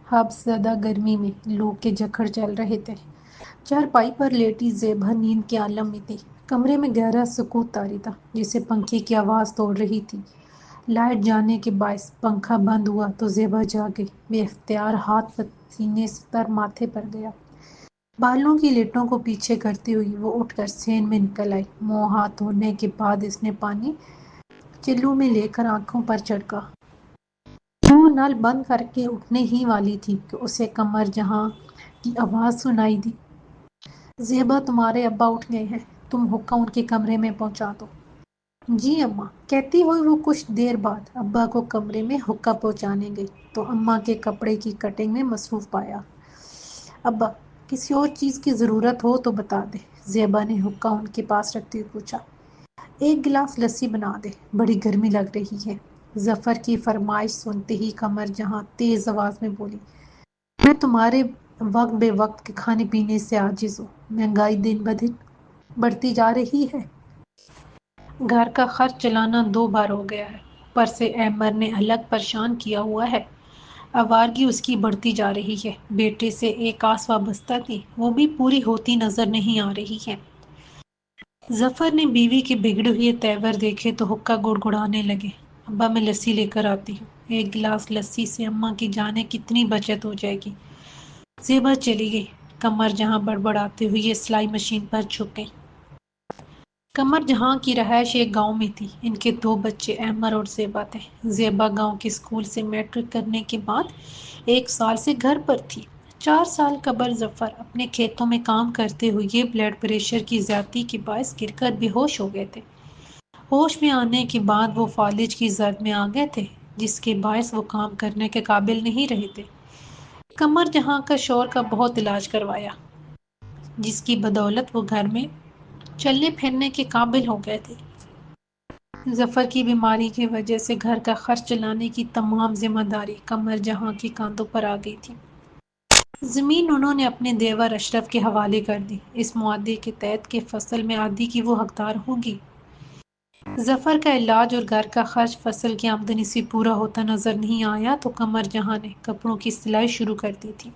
حب زدہ گرمی میں لو کے جکڑ چل رہے تھے۔ چارپائی پر لیٹی زیبا نیند کے عالم میں تھی۔ کمرے میں گہرا سکوت طاری تھا جسے پنکھے کی آواز توڑ رہی تھی۔ لائٹ جانے کے باعث پنکھا بند ہوا تو زیبا جاگ گئی۔ بے اختیار ہاتھ پسینے سے تر ماتھے پر گیا۔ بالوں کی لٹوں کو پیچھے کرتی ہوئی وہ اٹھ کر سین میں نکل آئی۔ منہ ہاتھ دھونے کے بعد اس نے پانی چلو میں لے کر آنکھوں پر چھڑکا۔ وہ نل بند کر کے اٹھنے ہی والی تھی کہ اسے قمر جہاں کی آواز سنائی دی۔ زیبا تمہارے ابا اٹھ گئے ہیں، تم حقہ ان کے کمرے میں پہنچا دو۔ جی اماں، کہتی ہوئی وہ کچھ دیر بعد ابا کو کمرے میں حقہ پہنچانے گئی تو اماں کے کپڑے کی کٹنگ میں مصروف پایا۔ ابا، کسی اور چیز کی ضرورت ہو تو بتا دے، زیبا نے حقہ ان کے پاس رکھتے ہوئے پوچھا۔ ایک گلاس لسی بنا دے، بڑی گرمی لگ رہی ہے۔ ظفر کی فرمائش سنتے ہی قمر جہاں تیز آواز میں بولی، میں تمہارے وقت بے وقت کے کھانے پینے سے عاجز ہوں۔ مہنگائی دن بدن بڑھتی جا رہی ہے۔ گھر کا خرچ چلانا 2 بار ہو گیا ہے، اوپر سے احمد نے الگ پریشان کیا ہوا ہے۔ آوارگی اس کی بڑھتی جا رہی ہے۔ بیٹے سے ایک آس وابستہ تھی، وہ بھی پوری ہوتی نظر نہیں آ رہی ہے۔ ظفر نے بیوی کے بگڑے ہوئے تیور دیکھے تو حقہ گڑگڑانے لگے۔ ابا، میں لسی لے کر آتی ہوں۔ ایک گلاس لسی سے اماں کی جانے کتنی بچت ہو جائے گی۔ زیبا چلی گئی۔ قمر جہاں بڑبڑاتے ہوئے سلائی مشین پر جھک گئی۔ قمر جہاں کی رہائش ایک گاؤں میں تھی۔ ان کے 2 بچے احمد اور زیبا تھے۔ زیبا گاؤں کے اسکول سے میٹرک کرنے کے بعد 1 سال سے گھر پر تھی۔ 4 سال قبل ظفر اپنے کھیتوں میں کام کرتے ہوئے بلڈ پریشر کی زیادتی کے باعث گر کر بے ہوش ہو گئے تھے۔ ہوش میں آنے کے بعد وہ فالج کی زد میں آ گئے تھے جس کے باعث وہ کام کرنے کے قابل نہیں رہے تھے۔ قمر جہاں کا شوہر کا بہت علاج کروایا جس کی بدولت وہ گھر میں چلنے پھرنے کے قابل ہو گئے تھے۔ ظفر کی بیماری کی وجہ سے گھر کا خرچ چلانے کی تمام ذمہ داری قمر جہاں کی کاندھوں پر آ گئی تھی۔ زمین انہوں نے اپنے دیور اشرف کے حوالے کر دی۔ اس معاہدے کے تحت کہ فصل میں آدھی کی وہ حقدار ہوگی۔ ظفر کا علاج اور گھر کا خرچ فصل کی آمدنی سے پورا ہوتا نظر نہیں آیا تو قمر جہاں نے کپڑوں کی سلائی شروع کر دی تھی۔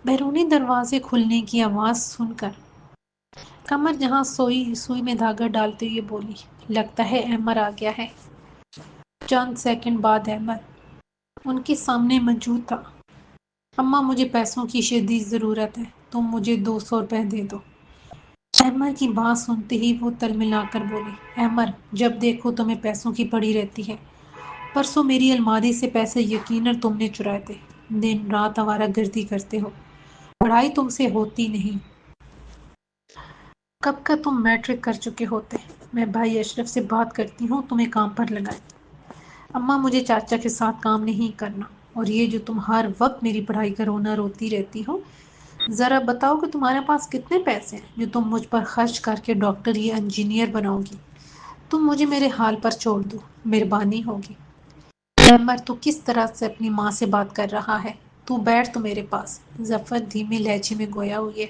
بیرونی دروازے کھلنے کی آواز سن کر قمر جہاں سوئی میں دھاگا ڈالتے ہوئے بولی، لگتا ہے احمد آ گیا ہے۔ چند سیکنڈ بعد احمد ان کے سامنے موجود تھا۔ اماں، مجھے پیسوں کی شدید ضرورت ہے، تم مجھے 200 روپے دے دو۔ احمد کی بات سنتے ہی وہ تلملا کر بولی، احمد، جب دیکھو تمہیں پیسوں کی پڑی رہتی ہے۔ پرسوں میری الماری سے پیسے یقیناً تم نے چرائے تھے۔ دن رات آوارہ گردی کرتے ہو، پڑھائی تم سے ہوتی نہیں۔ کب کا تم میٹرک کر چکے ہوتے۔ میں بھائی اشرف سے بات کرتی ہوں تمہیں کام پر لگائیں۔ اماں، مجھے چاچا کے ساتھ کام نہیں کرنا، اور یہ جو تم ہر وقت میری پڑھائی کا رونا روتی رہتی ہو، ذرا بتاؤ کہ تمہارے پاس کتنے پیسے ہیں جو تم مجھ پر خرچ کر کے ڈاکٹر یا انجینئر بناؤ گی۔ تم مجھے میرے حال پر چھوڑ دو، مہربانی ہوگی۔ احمد، تو کس طرح سے اپنی ماں سے بات کر رہا ہے؟ تو بیٹھ تو میرے پاس۔ ظفر دھیمے لہجے میں گویا ہوئے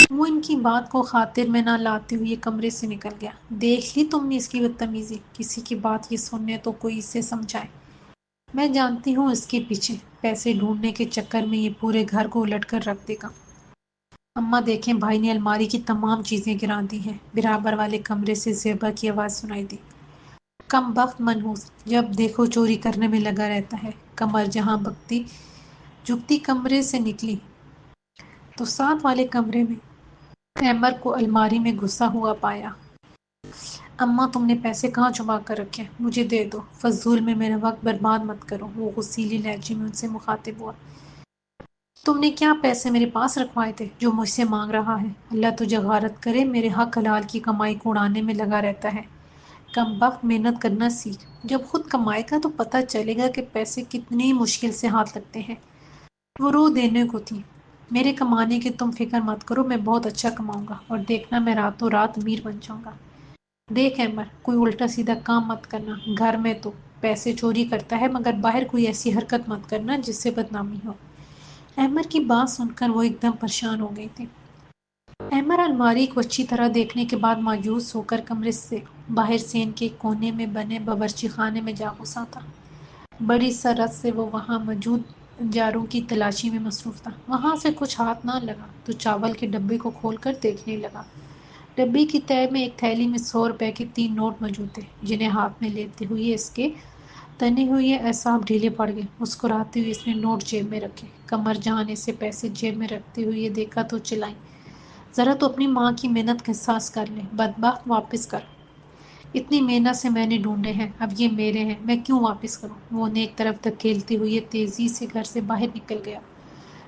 وہ ان کی بات کو خاطر میں نہ لاتے ہوئے کمرے سے نکل گیا۔ دیکھ لی تم نے اس کی بدتمیزی، کسی کی بات یہ سننے تو کوئی اسے سمجھائے۔ میں جانتی ہوں اس کے پیچھے پیسے ڈھونڈنے کے چکر میں یہ پورے گھر کو الٹ کر رکھ دے گا۔ اماں دیکھیں، بھائی نے الماری کی تمام چیزیں گرا دی ہیں۔ برابر والے کمرے سے زیبا کی آواز سنائی دی۔ کم بخت منحوس، جب دیکھو چوری کرنے میں لگا رہتا ہے۔ قمر جہاں بکتی جھکتی کمرے سے نکلی تو ساتھ والے کمرے میں احمد کو الماری میں گھسا ہوا پایا۔ اماں، تم نے پیسے کہاں چھپا کر رکھے؟ مجھے دے دو، فضول میں میرا وقت برباد مت کرو۔ وہ غصیلی لہجے میں ان سے مخاطب ہوا۔ تم نے کیا پیسے میرے پاس رکھوائے تھے جو مجھ سے مانگ رہا ہے؟ اللہ تجھے غارت کرے، میرے حق حلال کی کمائی کو اڑانے میں لگا رہتا ہے۔ کم بخت، محنت کرنا سیکھ، جب خود کمائے گا تو پتہ چلے گا کہ پیسے کتنی مشکل سے ہاتھ لگتے ہیں۔ وہ رو دینے کو تھی۔ میرے کمانے کی تم فکر مت کرو، میں بہت اچھا کماؤں گا اور دیکھنا میں راتوں رات امیر بن جاؤں گا۔ دیکھ احمد، کوئی الٹا سیدھا کام مت کرنا۔ گھر میں تو پیسے چوری کرتا ہے مگر باہر کوئی ایسی حرکت مت کرنا جس سے بدنامی ہو۔ احمد کی بات سن کر وہ ایک دم پریشان ہو گئی تھی۔ احمد الماری کو اچھی طرح دیکھنے کے بعد مایوس ہو کر کمرے سے باہر سین کے کونے میں بنے باورچی خانے میں جا گھسا تھا۔ بڑی سرحد سے وہ وہاں موجود جاروں کی تلاشی میں مصروف تھا۔ وہاں سے کچھ ہاتھ نہ لگا تو چاول کے ڈبے کو کھول کر دیکھنے لگا۔ ڈبے کی تہہ میں ایک تھیلی میں 100 روپے کے 3 نوٹ موجود تھے، جنہیں ہاتھ میں لیتے ہوئے اس کے تنے ہوئے اعصاب ڈھیلے پڑ گئے۔ مسکراتے ہوئے اس نے نوٹ جیب میں رکھے۔ قمر جہاں نے اسے پیسے جیب میں رکھتے ہوئے دیکھا تو چلائی، ذرا تو اپنی ماں کی محنت کا احساس کر لے، بدبخت، واپس کر۔ اتنی محنت سے میں نے ڈھونڈے ہیں، اب یہ میرے ہیں، میں کیوں واپس کروں؟ وہ انہیں ایک طرف دھکیلتے ہوئے تیزی سے گھر سے باہر نکل گیا۔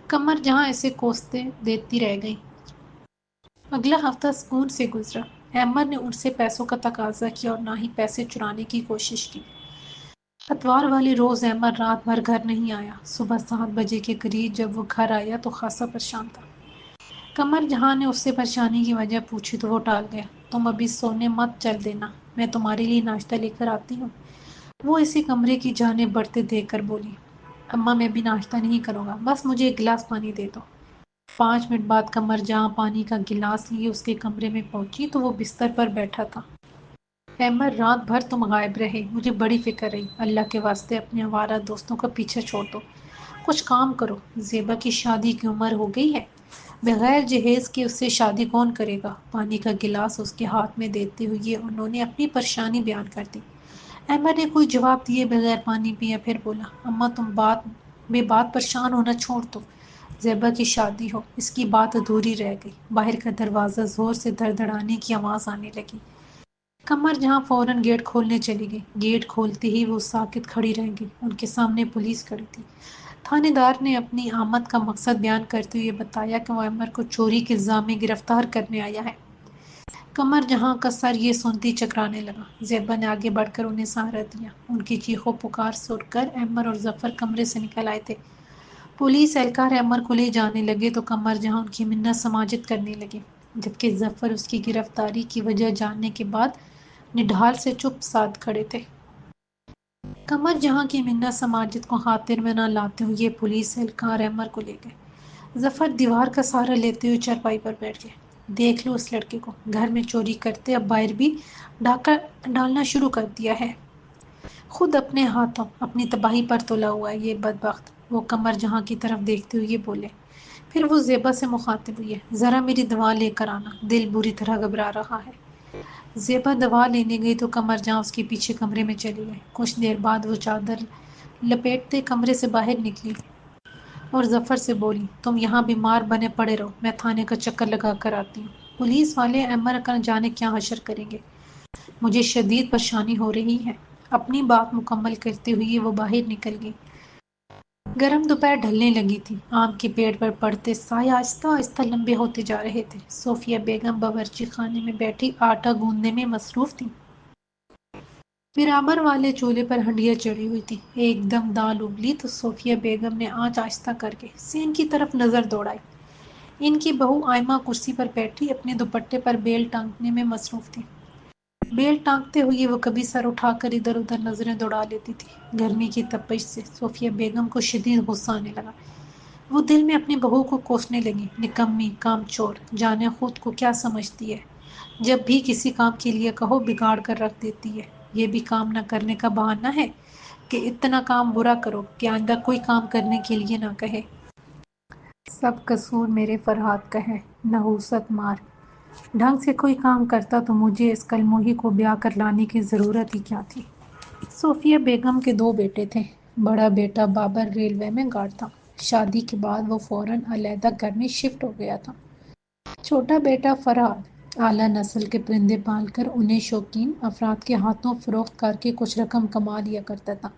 قمر جہاں اسے کوستے دیتی رہ گئی۔ اگلا ہفتہ سکون سے گزرا۔ احمد نے ان سے پیسوں کا تقاضا کیا اور نہ ہی پیسے چرانے کی کوشش کی۔ اتوار والے روز احمد رات بھر گھر نہیں آیا۔ صبح 7 بجے کے قریب جب وہ گھر آیا تو خاصا پریشان تھا۔ قمر جہاں نے اس سے پریشانی کی وجہ پوچھی تو وہ ٹال گیا۔ تم ابھی سونے مت، چل دینا، میں تمہارے لیے ناشتہ لے کر آتی ہوں۔ وہ اسی کمرے کی جانب بڑھتے دیکھ کر بولی، اماں میں بھی ناشتہ نہیں کروں گا، بس مجھے ایک گلاس پانی دے دو۔ 5 منٹ بعد قمر جہاں پانی کا گلاس لیے اس کے کمرے میں پہنچی تو وہ بستر پر بیٹھا تھا۔ احمد، رات بھر تم غائب رہے، مجھے بڑی فکر رہی۔ اللہ کے واسطے اپنے آوارہ دوستوں کا پیچھا چھوڑ دو، کچھ کام کرو۔ زیبا کی شادی کی عمر ہو گئی ہے، بغیر جہیز کے اس سے شادی کون کرے گا؟ پانی کا گلاس اس کے ہاتھ میں دیتے ہوئے انہوں نے اپنی پریشانی بیان کر دی۔ احمد نے کوئی جواب دیے بغیر پانی پیا، پھر بولا، اماں تم بے بات پریشان ہونا چھوڑ دو۔ زیبا کی شادی ہو، اس کی بات ادھوری رہ گئی۔ باہر کا دروازہ زور سے دھڑدھڑانے کی آواز آنے لگی۔ قمر جہاں فوراً گیٹ کھولنے چلی گئی۔ گیٹ کھولتے ہی وہ ساکت کھڑی رہ گئی۔ ان کے سامنے پولیس کھڑی تھی۔ تھانے دار نے اپنی آمد کا مقصد بیان کرتے ہوئے بتایا کہ وہ احمد کو چوری کے الزام میں گرفتار کرنے آیا ہے۔ قمر جہاں کا سر یہ سنتی چکرانے لگا۔ زیبا نے آگے بڑھ کر انہیں سہارا دیا۔ ان کی چیخو پکار سن کر احمد اور ظفر کمرے سے نکل آئے تھے۔ پولیس اہلکار احمد کو لے جانے لگے تو قمر جہاں ان کی منت سماجت کرنے لگے، جبکہ ظفر اس کی گرفتاری کی وجہ جاننے کے بعد نڈھال سے چپ سادھ کھڑے تھے۔ قمر جہاں کی منت سماجت کو خاطر میں نہ لاتے ہوئے پولیس اہلکار احمد کو لے گئے۔ ظفر دیوار کا سہارا لیتے ہوئے چارپائی پر بیٹھ گئے۔ دیکھ لو اس لڑکے کو، گھر میں چوری کرتے اب باہر بھی ڈاکہ ڈالنا شروع کر دیا ہے۔ خود اپنے ہاتھوں اپنی تباہی پر تلا ہوا ہے یہ بدبخت۔ وہ قمر جہاں کی طرف دیکھتے ہوئے بولے۔ پھر وہ زیبا سے مخاطب ہوئے، ذرا میری دوا لے کر آنا، دل بری طرح گھبرا رہا ہے۔ زیبا دوا لینے گئی تو قمر جہاں اس کے پیچھے کمرے میں چلی گئی۔ کچھ دیر بعد وہ چادر لپیٹتے کمرے سے باہر نکلی اور ظفر سے بولی، تم یہاں بیمار بنے پڑے رہو، میں تھانے کا چکر لگا کر آتی ہوں۔ پولیس والے احمد کا جانے کیا حشر کریں گے، مجھے شدید پریشانی ہو رہی ہے۔ اپنی بات مکمل کرتے ہوئے وہ باہر نکل گئی۔ گرم دوپہر ڈھلنے لگی تھی۔ آم کے پیڑ پر پڑتے سائے آہستہ آہستہ لمبے ہوتے جا رہے تھے۔ صوفیہ بیگم باورچی خانے میں بیٹھی آٹا گوندنے میں مصروف تھی۔ برابر والے چولہے پر ہنڈیاں چڑھی ہوئی تھی۔ ایک دم دال ابلی تو صوفیہ بیگم نے آنچ آہستہ کر کے سین کی طرف نظر دوڑائی۔ ان کی بہو آئمہ کرسی پر بیٹھی اپنے دوپٹے پر بیل ٹانکنے میں مصروف تھی۔ بیل ٹانکتے ہوئے وہ کبھی سر اٹھا کر ادھر ادھر نظریں دوڑا لیتی تھی۔ گرمی کی تپش سے صوفیہ بیگم کو شدید غصہ آنے لگا۔ وہ دل میں اپنی بہو کو کوسنے لگی، نکمی، کام چور، جانے خود کو کیا سمجھتی ہے، جب بھی کسی کام کے لیے کہو بگاڑ کر رکھ دیتی ہے۔ یہ بھی کام نہ کرنے کا بہانہ ہے کہ اتنا کام برا کرو کہ آئندہ کوئی کام کرنے کے لیے نہ کہے۔ سب قصور میرے فرہاد کا ہے، نحوست مار۔ ڈھنگ سے کوئی کام کرتا تو مجھے اس کلموہی کو بیاہ کر لانے کی ضرورت ہی کیا تھی۔ صوفیہ بیگم کے 2 بیٹے تھے۔ بڑا بیٹا بابر ریلوے میں گارڈ تھا۔ شادی کے بعد وہ فوراً علیحدہ گھر میں شفٹ ہو گیا تھا۔ چھوٹا بیٹا فرہاد اعلیٰ نسل کے پرندے پال کر انہیں شوقین افراد کے ہاتھوں فروخت کر کے کچھ رقم کما لیا کرتا تھا۔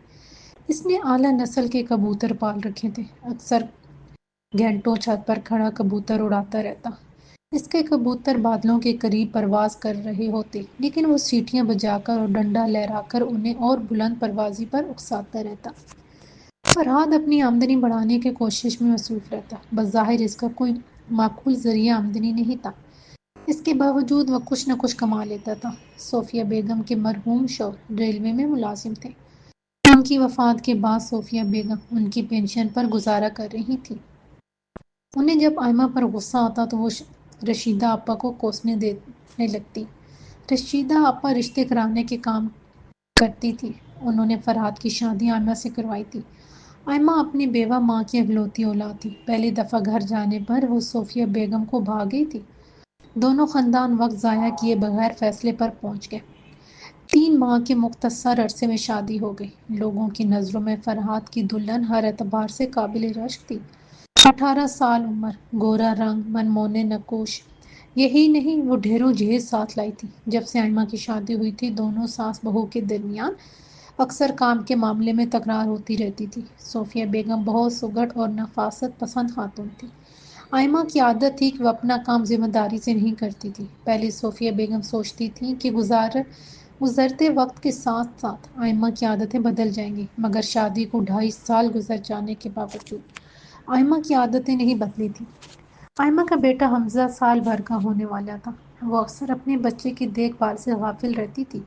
اس نے اعلیٰ نسل کے کبوتر پال رکھے تھے۔ اکثر گھنٹوں چھت پر کھڑا کبوتر اڑاتا رہتا۔ اس کے کبوتر بادلوں کے قریب پرواز کر رہے ہوتے، لیکن وہ سیٹیاں بجا کر اور ڈنڈا لہرا کر انہیں اور بلند پروازی پر اکساتا رہتا۔ فرہاد اپنی آمدنی بڑھانے کی کوشش میں مصروف رہتا۔ بظاہر اس کا کوئی معقول ذریعہ آمدنی نہیں تھا، اس کے باوجود وہ کچھ نہ کچھ کما لیتا تھا۔ صوفیہ بیگم کے مرحوم شوہر ریلوے میں ملازم تھے۔ ان کی وفات کے بعد صوفیہ بیگم ان کی پنشن پر گزارا کر رہی تھی۔ انہیں جب آئمہ پر غصہ آتا تو وہ رشیدہ آپا کو کوسنے دینے لگتی۔ رشیدہ آپا رشتے کرانے کے کام کرتی تھی۔ انہوں نے فرحاد کی شادی آئمہ سے کروائی تھی۔ آئمہ اپنی بیوہ ماں کی اکلوتی اولاد تھی۔ پہلی دفعہ گھر جانے پر وہ صوفیہ بیگم کو بھا گئی تھی۔ دونوں خاندان وقت ضائع کیے بغیر فیصلے پر پہنچ گئے۔ 3 ماہ کے مختصر عرصے میں شادی ہو گئی۔ لوگوں کی نظروں میں فرحاد کی دلہن ہر اعتبار سے قابل رشک تھی۔ 18 سال عمر، گورا رنگ، منمونے نقوش، یہی نہیں وہ ڈھیروں جہیز ساتھ لائی تھی۔ جب سے آئمہ کی شادی ہوئی تھی دونوں ساس بہو کے درمیان اکثر کام کے معاملے میں تکرار ہوتی رہتی تھی۔ صوفیہ بیگم بہت سگڑ اور نفاست پسند خاتون تھی۔ آئمہ کی عادت تھی کہ وہ اپنا کام ذمہ داری سے نہیں کرتی تھی۔ پہلے صوفیہ بیگم سوچتی تھی کہ گزرتے وقت کے ساتھ ساتھ آئمہ کی عادتیں بدل جائیں گی، مگر شادی کو 2.5 سال گزر جانے کے باوجود آئمہ کی عادتیں نہیں بدلی تھیں۔ آئمہ کا بیٹا حمزہ سال بھر کا ہونے والا تھا۔ وہ اکثر اپنے بچے کی دیکھ بھال سے غافل رہتی تھی۔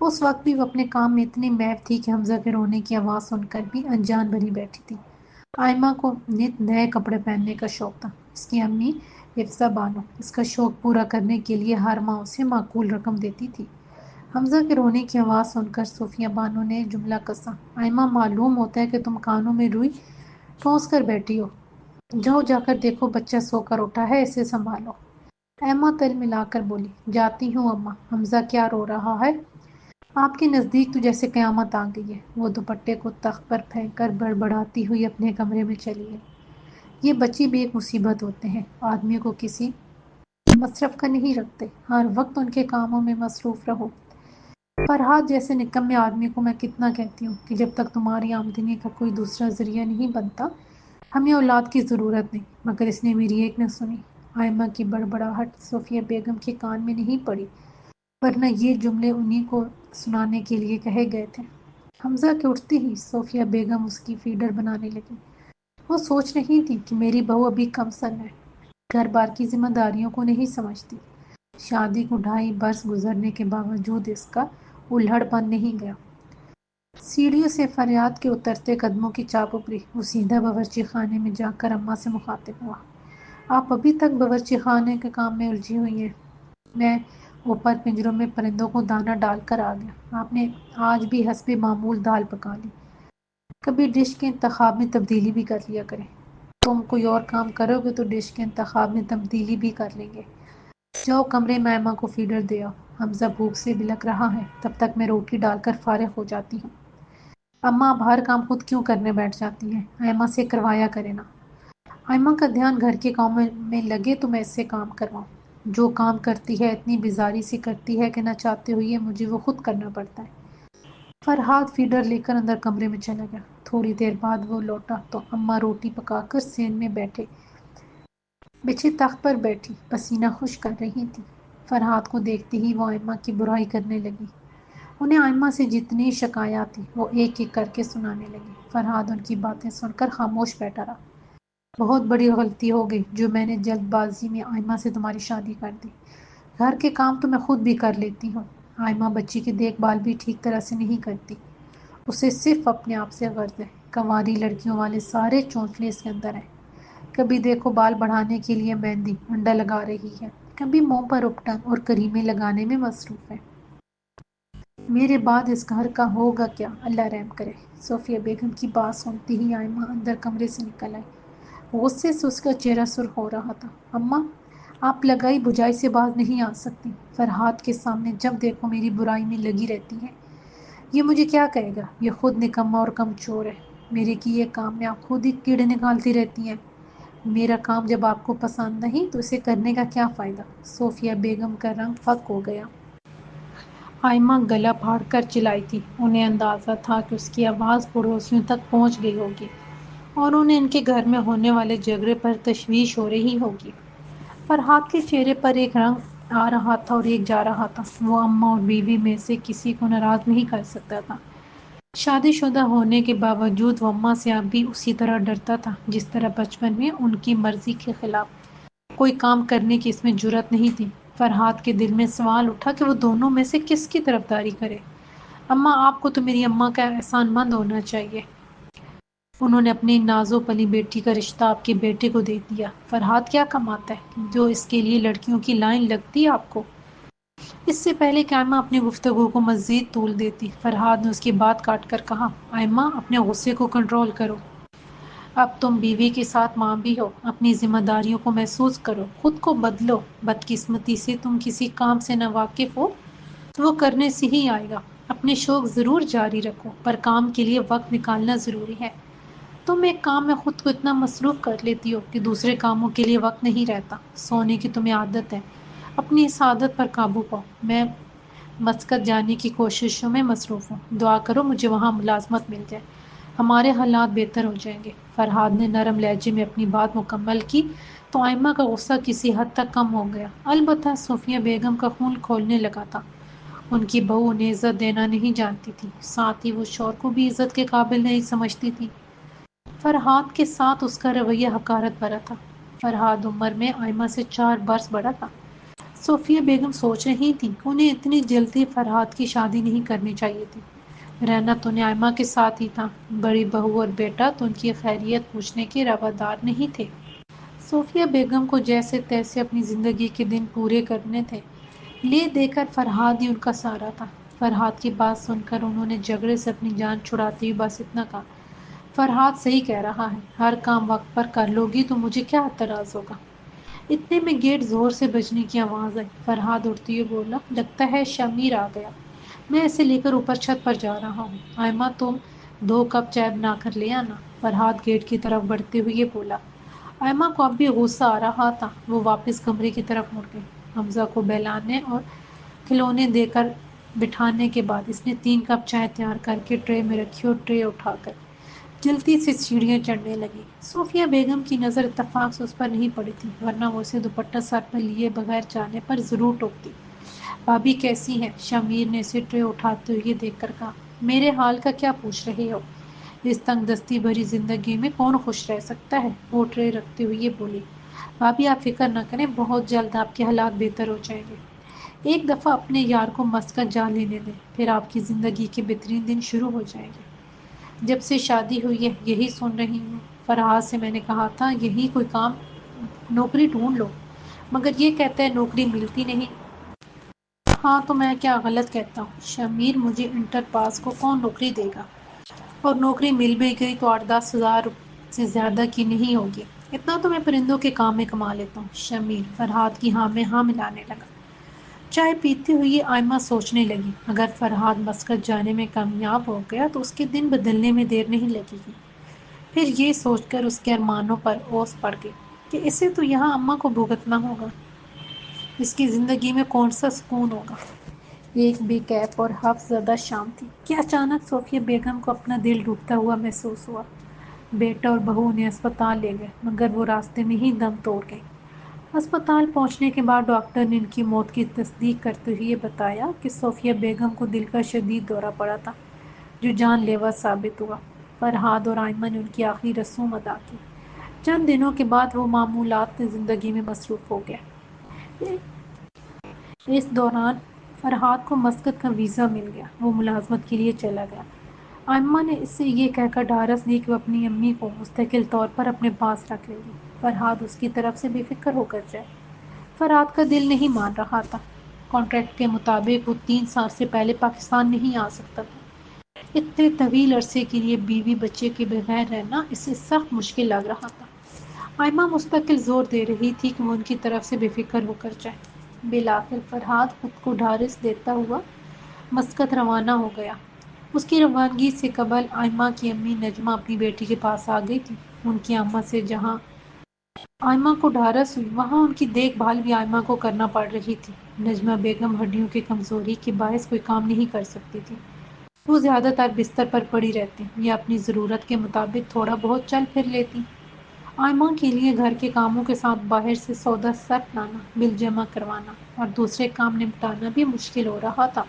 اس وقت بھی وہ اپنے کام میں اتنی محو تھی کہ حمزہ کے رونے کی آواز سن کر بھی انجان بنی بیٹھی تھی۔ آئمہ کو نت نئے کپڑے پہننے کا شوق تھا۔ اس کی امی حفصہ بانو اس کا شوق پورا کرنے کے لیے ہر ماہ اسے معقول رقم دیتی تھی۔ حمزہ کے رونے کی آواز سن کر صوفیہ بانو نے جملہ کسا، آئمہ معلوم ہوتا ہے کہ تم کانوں میں روئی ٹھونس کر بیٹھی ہو۔ جاؤ جا کر دیکھو بچہ سو کر اٹھا ہے، اسے سنبھالو۔ ایما تل ملا کر بولی، جاتی ہوں اماں۔ حمزہ کیا رو رہا ہے؟ آپ کے نزدیک تو جیسے قیامت آ گئی ہے۔ وہ دوپٹے کو تخت پر پھینک کر بڑبڑاتی ہوئی اپنے کمرے میں چلی گئی۔ یہ بچے بھی ایک مصیبت ہوتے ہیں، آدمی کو کسی مصرف کا نہیں رکھتے، ہر وقت ان کے کاموں میں مصروف رہو۔ فرحاد جیسے نکمے آدمی کو میں کتنا کہتی ہوں کہ جب تک تمہاری آمدنی کا کوئی دوسرا ذریعہ نہیں بنتا ہمیں اولاد کی ضرورت نہیں، مگر اس نے میری ایک نہ سنی۔ آئمہ کی بڑبڑاہٹ صوفیہ بیگم کے کان میں نہیں پڑی، ورنہ یہ جملے انہی کو سنانے کے لیے کہے گئے تھے۔ حمزہ کے اٹھتے ہی صوفیہ بیگم اس کی فیڈر بنانے لگی۔ وہ سوچ رہی تھی کہ میری بہو ابھی کم سن ہے، گھر بار کی ذمہ داریوں کو نہیں سمجھتی۔ شادی کو 2.5 برس گزرنے کے باوجود اس کا الہڑ پن نہیں گیا۔ سیڑھیوں سے فریاد کے اترتے قدموں کی چاپ ابھری۔ وہ سیدھا باورچی خانے میں جا کر اماں سے مخاطب ہوا، آپ ابھی تک باورچی خانے کے کام میں الجھی ہوئی ہیں؟ میں اوپر پنجروں میں پرندوں کو دانہ ڈال کر آ گیا۔ آپ نے آج بھی حسب معمول دال پکا لی۔ کبھی ڈش کے انتخاب میں تبدیلی بھی کر لیا کریں۔ تم کوئی اور کام کرو گے تو ڈش کے انتخاب میں تبدیلی بھی کر لیں گے۔ جاؤ کمرے میں ایما کو فیڈر دے آؤ، حمزہ بھوک سے بلک رہا ہے، تب تک میں روٹی ڈال کر فارغ ہو جاتی ہوں۔ اماں آپ ہر کام خود کیوں کرنے بیٹھ جاتی ہیں؟ ایما سے کروایا کرے نا۔ ایما کا دھیان گھر کے کاموں میں لگے تو میں اس سے کام کرواؤں۔ جو کام کرتی ہے اتنی بیزاری سے کرتی ہے کہ نہ چاہتے ہوئے مجھے وہ خود کرنا پڑتا ہے۔ فرحاد فیڈر لے کر اندر کمرے میں چلا گیا۔ تھوڑی دیر بعد وہ لوٹا تو اماں روٹی پکا کر سین میں بچھے تخت پر بیٹھی پسینہ خشک کر رہی تھی۔ فرحاد کو دیکھتے ہی وہ آئمہ کی برائی کرنے لگی۔ انہیں آئمہ سے جتنی شکایات تھی وہ ایک ایک کر کے سنانے لگی۔ فرحاد ان کی باتیں سن کر خاموش بیٹھا رہا۔ بہت بڑی غلطی ہو گئی جو میں نے جلد بازی میں آئمہ سے تمہاری شادی کر دی۔ گھر کے کام تو میں خود بھی کر لیتی ہوں۔ آئمہ بچی کی دیکھ بھال بھی ٹھیک طرح سے نہیں کرتی۔ اسے صرف اپنے آپ سے غرض ہے۔ کنواری لڑکیوں والے سارے چونچلے اس کے اندر ہیں۔ کبھی دیکھو بال بڑھانے کے لیے مہندی انڈا لگا رہی ہے، کبھی منہ پر اپٹن اور کریمیں لگانے میں مصروف ہے۔ میرے بعد اس گھر کا ہوگا کیا، اللہ رحم کرے۔ صوفیہ بیگم کی بات سنتے ہی آئمہ اندر کمرے سے نکل آئی۔ غصے سے اس کا چہرہ سرخ ہو رہا تھا۔ اماں آپ لگائی بجھائی سے باز نہیں آ سکتی۔ فرحاد کے سامنے جب دیکھو میری برائی میں لگی رہتی ہیں۔ یہ مجھے کیا کہے گا؟ یہ خود نکما اور کم چور ہے۔ میرے کیے کام میں آپ خود ہی کیڑے نکالتی رہتی ہیں۔ میرا کام جب آپ کو پسند نہیں تو اسے کرنے کا کیا فائدہ؟ صوفیہ بیگم کا رنگ پھک ہو گیا۔ آئمہ گلا پھاڑ کر چلائی تھی۔ انہیں اندازہ تھا کہ اس کی آواز پڑوسیوں تک پہنچ گئی ہوگی اور انہیں ان کے گھر میں ہونے والے جھگڑے پر تشویش ہو رہی ہوگی۔ فرحاد کے چہرے پر ایک رنگ آ رہا تھا اور ایک جا رہا تھا۔ وہ اماں اور بیوی میں سے کسی کو ناراض نہیں کر سکتا تھا۔ شادی شدہ ہونے کے باوجود وہ اماں سے اب بھی اسی طرح ڈرتا تھا جس طرح بچپن میں ان کی مرضی کے خلاف کوئی کام کرنے کی اس میں جرأت نہیں تھی۔ فرحاد کے دل میں سوال اٹھا کہ وہ دونوں میں سے کس کی طرفداری کرے۔ اماں آپ کو تو میری اماں کا احسان مند ہونا چاہیے۔ انہوں نے اپنی نازو پلی بیٹی کا رشتہ آپ کے بیٹے کو دے دیا۔ فرحاد کیا کماتا ہے جو اس کے لیے لڑکیوں کی لائن لگتی آپ کو؟ اس سے پہلے کہ آئمہ اپنی گفتگو کو مزید طول دیتی، فرحاد نے اس کی بات کاٹ کر کہا، آئمہ اپنے غصے کو کنٹرول کرو۔ اب تم بیوی کے ساتھ ماں بھی ہو، اپنی ذمہ داریوں کو محسوس کرو، خود کو بدلو۔ بدقسمتی سے تم کسی کام سے ناواقف ہو تو وہ کرنے سے ہی آئے گا۔ اپنے شوق ضرور جاری رکھو، پر کام کے لیے وقت نکالنا ضروری ہے۔ تم ایک کام میں خود کو اتنا مصروف کر لیتی ہو کہ دوسرے کاموں کے لیے وقت نہیں رہتا۔ سونے کی تمہیں عادت ہے، اپنی اس عادت پر قابو پاؤ۔ میں مسقط جانے کی کوششوں میں مصروف ہوں، دعا کرو مجھے وہاں ملازمت مل جائے، ہمارے حالات بہتر ہو جائیں گے۔ فرحاد نے نرم لہجے میں اپنی بات مکمل کی تو آئمہ کا غصہ کسی حد تک کم ہو گیا۔ البتہ صوفیہ بیگم کا خون کھولنے لگا تھا۔ ان کی بہو انہیں عزت دینا نہیں جانتی تھی، ساتھ ہی وہ شوہر کو بھی عزت کے قابل نہیں سمجھتی تھی۔ فرحاد کے ساتھ اس کا رویہ حقارت بھرا تھا۔ فرحاد عمر میں آئمہ سے 4 برس بڑا تھا۔ صوفیہ بیگم سوچ رہی تھیں کہ انہیں اتنی جلدی فرحاد کی شادی نہیں کرنی چاہیے تھی۔ رہنا تو انہیں آئمہ کے ساتھ ہی تھا، بڑی بہو اور بیٹا تو ان کی خیریت پوچھنے کے روادار نہیں تھے۔ صوفیہ بیگم کو جیسے تیسے اپنی زندگی کے دن پورے کرنے تھے، لے دے کر فرحاد ہی ان کا سہارا تھا۔ فرحاد کی بات سن کر انہوں نے جھگڑے سے اپنی جان چھڑاتے ہوئے بس اتنا کہا، فرحاد صحیح کہہ رہا ہے، ہر کام وقت پر کر لو گی تو مجھے کیا اعتراض ہوگا۔ اتنے میں گیٹ زور سے بجنے کی آواز آئی۔ فرحاد اٹھتے ہوئے بولا، لگتا ہے شمیر آ گیا، میں اسے لے کر اوپر چھت پر جا رہا ہوں۔ آئمہ تم 2 کپ چائے بنا کر لے آنا۔ فرحاد گیٹ کی طرف بڑھتے ہوئے بولا۔ آئمہ کو اب بھی غصہ آ رہا تھا، وہ واپس کمرے کی طرف مڑ گئی۔ حمزہ کو بہلانے اور کھلونے دے کر بٹھانے کے بعد اس نے 3 کپ چائے تیار کر کے ٹرے میں رکھی اور ٹرے اٹھا کر جلدی سے سیڑھیاں چڑھنے لگی۔ صوفیہ بیگم کی نظر اتفاق سے اس پر نہیں پڑی تھی، ورنہ وہ اسے دوپٹہ سر پر لیے بغیر جانے پر ضرور ٹوکتی۔ بھابی کیسی ہیں؟ شمیر نے اسے ٹرے اٹھاتے ہوئے دیکھ کر کہا۔ میرے حال کا کیا پوچھ رہے ہو؟ اس تنگ دستی بھری زندگی میں کون خوش رہ سکتا ہے؟ وہ ٹرے رکھتے ہوئے بولی۔ بھابی آپ فکر نہ کریں، بہت جلد آپ کے حالات بہتر ہو جائیں گے۔ ایک دفعہ اپنے یار کو مسقط جا لینے دیں، پھر آپ کی زندگی کے بہترین دن شروع ہو جائیں گے۔ جب سے شادی ہوئی ہے یہی سن رہی ہوں، فرحاد سے میں نے کہا تھا یہی کوئی کام نوکری ڈھونڈ لو، مگر یہ کہتا ہے نوکری ملتی نہیں۔ ہاں تو میں کیا غلط کہتا ہوں؟ شمیر، مجھے انٹر پاس کو کون نوکری دے گا؟ اور نوکری مل بھی گئی تو 8-10 ہزار سے زیادہ کی نہیں ہوگی، اتنا تو میں پرندوں کے کام میں کما لیتا ہوں۔ شمیر فرحاد کی ہاں میں ہاں ملانے لگا۔ چائے پیتے ہوئے آئمہ سوچنے لگی، اگر فرحاد مسقط جانے میں کامیاب ہو گیا تو اس کے دن بدلنے میں دیر نہیں لگے گی۔ پھر یہ سوچ کر اس کے ارمانوں پر اوس پڑ گئی کہ اسے تو یہاں اماں کو بھگتنا ہوگا، اس کی زندگی میں کون سا سکون ہوگا۔ ایک بے کیف اور خوف زدہ شام تھی کہ اچانک صوفیہ بیگم کو اپنا دل ڈوبتا ہوا محسوس ہوا۔ بیٹا اور بہو انہیں اسپتال لے گئے، مگر وہ راستے میں ہی دم توڑ گئی۔ اسپتال پہنچنے کے بعد ڈاکٹر نے ان کی موت کی تصدیق کرتے ہوئے بتایا کہ صوفیہ بیگم کو دل کا شدید دورہ پڑا تھا، جو جان لیوا ثابت ہوا۔ فرحاد اور آئمہ نے ان کی آخری رسوم ادا کی۔ چند دنوں کے بعد وہ معمولات زندگی میں مصروف ہو گیا۔ اس دوران فرحاد کو مسقط کا ویزا مل گیا، وہ ملازمت کے لیے چلا گیا۔ آئمہ نے اس سے یہ کہہ کر ڈھارس دی کہ وہ اپنی امی کو مستقل طور پر اپنے پاس رکھ لے گی، فرحاد اس کی طرف سے بے فکر ہو کر جائے۔ فرحاد کا دل نہیں مان رہا تھا، کانٹریکٹ کے مطابق وہ 3 سال سے پہلے پاکستان نہیں آ سکتا تھا۔ اتنے طویل عرصے کے لیے بیوی بچے کے بغیر رہنا اسے سخت مشکل لگ رہا تھا۔ آئمہ مستقل زور دے رہی تھی کہ وہ ان کی طرف سے بے فکر ہو کر جائے۔ بالآخر فرحاد خود کو ڈھارس دیتا ہوا مسقط روانہ ہو گیا۔ اس کی روانگی سے قبل آئمہ کی امی نجمہ اپنی بیٹی کے پاس آ گئی تھی۔ ان کی اماں سے جہاں آئمہ کو ڈھارس ہوئی، وہاں ان کی دیکھ بھال بھی آئمہ کو کرنا پڑ رہی تھی۔ نجمہ بیگم ہڈیوں کی کمزوری کے باعث کوئی کام نہیں کر سکتی تھی، وہ زیادہ تر بستر پر پڑی رہتی یا اپنی ضرورت کے مطابق تھوڑا بہت چل پھر لیتی۔ آئمہ کے لیے گھر کے کاموں کے ساتھ باہر سے سودا سٹ لانا، بل جمع کروانا اور دوسرے کام نمٹانا بھی مشکل ہو رہا تھا۔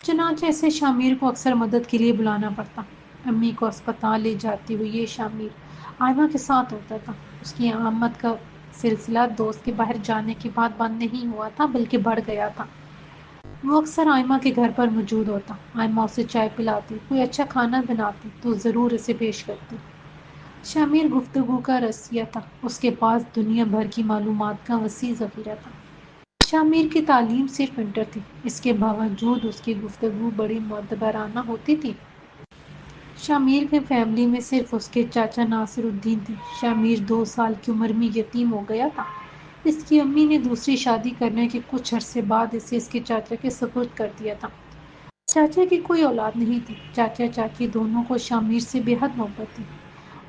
چنانچہ اسے شمیر کو اکثر مدد کے لیے بلانا پڑتا۔ امی کو اسپتال لے جاتے ہوئے یہ شمیر آئمہ کے ساتھ ہوتا تھا۔ اس کی آمد کا سلسلہ دوست کے باہر جانے کے بعد بند نہیں ہوا تھا بلکہ بڑھ گیا تھا۔ وہ اکثر آئمہ کے گھر پر موجود ہوتا، آئمہ اسے چائے پلاتی، کوئی اچھا کھانا بناتی تو ضرور اسے پیش کرتی۔ شمیر گفتگو کا رسیا تھا، اس کے پاس دنیا بھر کی معلومات کا وسیع ذخیرہ تھا۔ شامیر کی تعلیم صرف انٹر تھی، اس کے باوجود اس کی گفتگو بڑی معتبرانہ ہوتی تھی۔ شامیر کے فیملی میں صرف اس کے چاچا ناصر الدین تھے۔ شامیر 2 سال کی عمر میں یتیم ہو گیا تھا۔ اس کی امی نے دوسری شادی کرنے کے کچھ عرصے بعد اسے اس کے چاچا کے سپرد کر دیا تھا۔ چاچا کی کوئی اولاد نہیں تھی۔ چاچا چاچی دونوں کو شامیر سے بے حد محبت تھی۔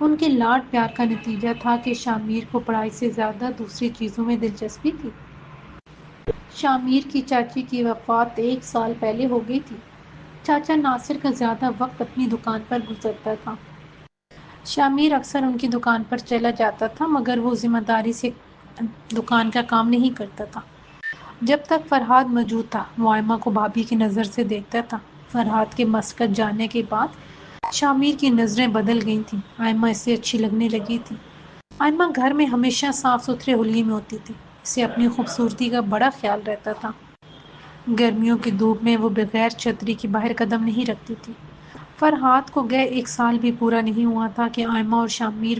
ان کے لاڈ پیار کا نتیجہ تھا کہ شامیر کو پڑھائی سے زیادہ دوسری چیزوں میں دلچسپی تھی۔ شامیر کی چاچی کی وفات 1 سال پہلے ہو گئی تھی۔ چاچا ناصر کا زیادہ وقت اپنی دکان پر گزرتا تھا۔ شامیر اکثر ان کی دکان پر چلا جاتا تھا، مگر وہ ذمہ داری سے دکان کا کام نہیں کرتا تھا۔ جب تک فرحاد موجود تھا، وہ آئمہ کو بھابھی کی نظر سے دیکھتا تھا۔ فرحاد کے مسقط جانے کے بعد شامیر کی نظریں بدل گئی تھیں۔ آئمہ اسے اچھی لگنے لگی تھی۔ آئمہ گھر میں ہمیشہ صاف ستھرے حلیے میں ہوتی تھی۔ اسے اپنی خوبصورتی کا بڑا خیال رہتا تھا۔ گرمیوں کی دھوپ میں وہ بغیر چھتری کے باہر قدم نہیں رکھتی تھی۔ فرحاد کو گئے 1 سال بھی پورا نہیں ہوا تھا کہ آئمہ اور شامیر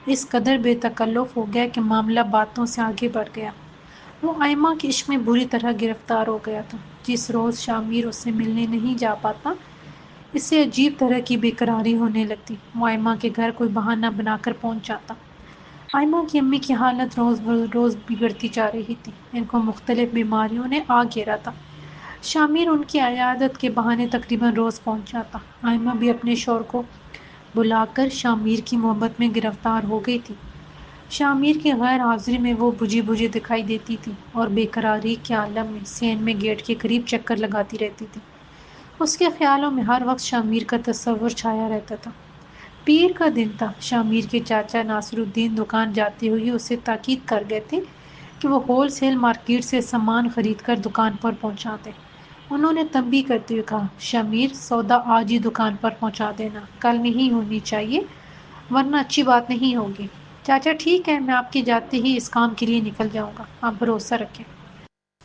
اس قدر بے تکلف ہو گیا کہ معاملہ باتوں سے آگے بڑھ گیا۔ وہ آئمہ کے عشق میں بری طرح گرفتار ہو گیا تھا۔ جس روز شامیر اس سے ملنے نہیں جا پاتا، اسے عجیب طرح کی بے قراری ہونے لگتی۔ وہ آئمہ کے گھر کوئی بہانہ بنا کر پہنچ جاتا۔ آئمہ کی امی کی حالت روز بروز بگڑتی جا رہی تھی۔ ان کو مختلف بیماریوں نے آ گھیرا تھا۔ شامیر ان کی عیادت کے بہانے تقریباً روز پہنچ جاتا۔ آئمہ بھی اپنے شوہر کو بلا کر شامیر کی محبت میں گرفتار ہو گئی تھی۔ شامیر کی غیر حاضری میں وہ بجھی بجھی دکھائی دیتی تھی اور بے قراری کے عالم میں سین میں گیٹ کے قریب چکر لگاتی رہتی تھی۔ اس کے خیالوں میں ہر وقت شامیر کا تصور چھایا رہتا تھا۔ پیر کا دن تھا۔ شامیر کے چاچا ناصر الدین دکان جاتے ہوئے اسے تاکید کر گئے تھے کہ وہ ہول سیل مارکیٹ سے سامان خرید کر دکان پر پہنچا دیں۔ انہوں نے تنبیہ کرتے ہوئے کہا، شامیر، سودا آج ہی دکان پر پہنچا دینا، کل نہیں ہونی چاہیے ورنہ اچھی بات نہیں ہوگی۔ چاچا ٹھیک ہے، میں آپ کے جاتے ہی اس کام کے لیے نکل جاؤں گا، آپ بھروسہ رکھیں۔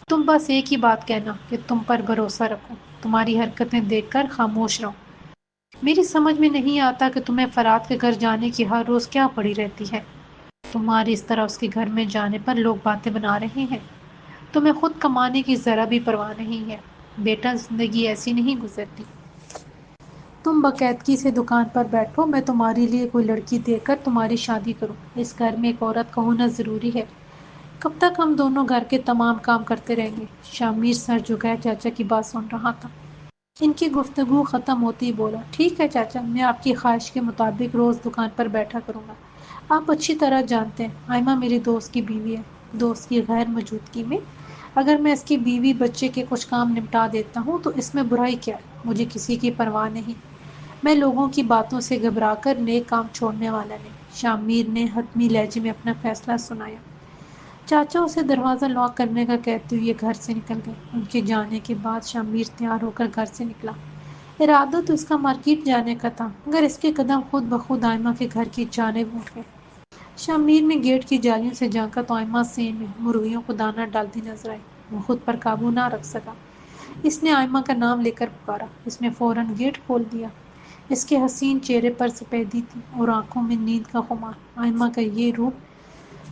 تم بس ایک ہی بات کہنا کہ تم پر بھروسہ رکھوں، تمہاری حرکتیں دیکھ کر خاموش رہوں۔ میری سمجھ میں نہیں آتا کہ تمہیں فرات کے گھر جانے کی ہر روز کیا پڑی رہتی ہے۔ تمہاری اس طرح اس کے گھر میں جانے پر لوگ باتیں بنا رہے ہیں۔ تمہیں خود کمانے کی ذرا بھی پرواہ نہیں ہے۔ بیٹا، زندگی ایسی نہیں گزرتی۔ تم باقاعدگی سے دکان پر بیٹھو، میں تمہارے لیے کوئی لڑکی دیکھ کر تمہاری شادی کروں۔ اس گھر میں ایک عورت کا ہونا ضروری ہے۔ کب تک ہم دونوں گھر کے تمام کام کرتے رہیں گے؟ شامیر سر جھکائے چاچا کی بات سن رہا تھا۔ ان کی گفتگو ختم ہوتی ہی بولا، ٹھیک ہے چاچا، میں آپ کی خواہش کے مطابق روز دکان پر بیٹھا کروں گا۔ آپ اچھی طرح جانتے ہیں آئمہ میری دوست کی بیوی ہے۔ دوست کی غیر موجودگی میں اگر میں اس کی بیوی بچے کے کچھ کام نپٹا دیتا ہوں تو اس میں برائی کیا ہے؟ مجھے کسی کی پرواہ نہیں۔ میں لوگوں کی باتوں سے گھبرا کر نیک کام چھوڑنے والا نہیں۔ شامیر نے حتمی لہجے میں اپنا فیصلہ سنایا۔ چاچا اسے دروازہ لاک کرنے کا کہتے ہوئے گھر سے نکل گئے۔ ان کے جانے کے بعد شامیر تیار ہو کر گھر سے نکلا۔ ارادہ تو اس کا مارکیٹ جانے کا تھا، مگر اس کے قدم خود بخود آئمہ کے گھر کی جانب اٹھ گئے۔ شامیر نے گیٹ کی جالیوں سے جھانکا تو آئمہ سین میں مرغیوں کو دانہ ڈالتی نظر آئی۔ وہ خود پر قابو نہ رکھ سکا۔ اس نے آئمہ کا نام لے کر پکارا۔ اس نے فوراً گیٹ کھول دیا۔ اس کے حسین چہرے پر سفیدی تھی اور آنکھوں میں نیند کا خمار۔ آئمہ کا یہ روپ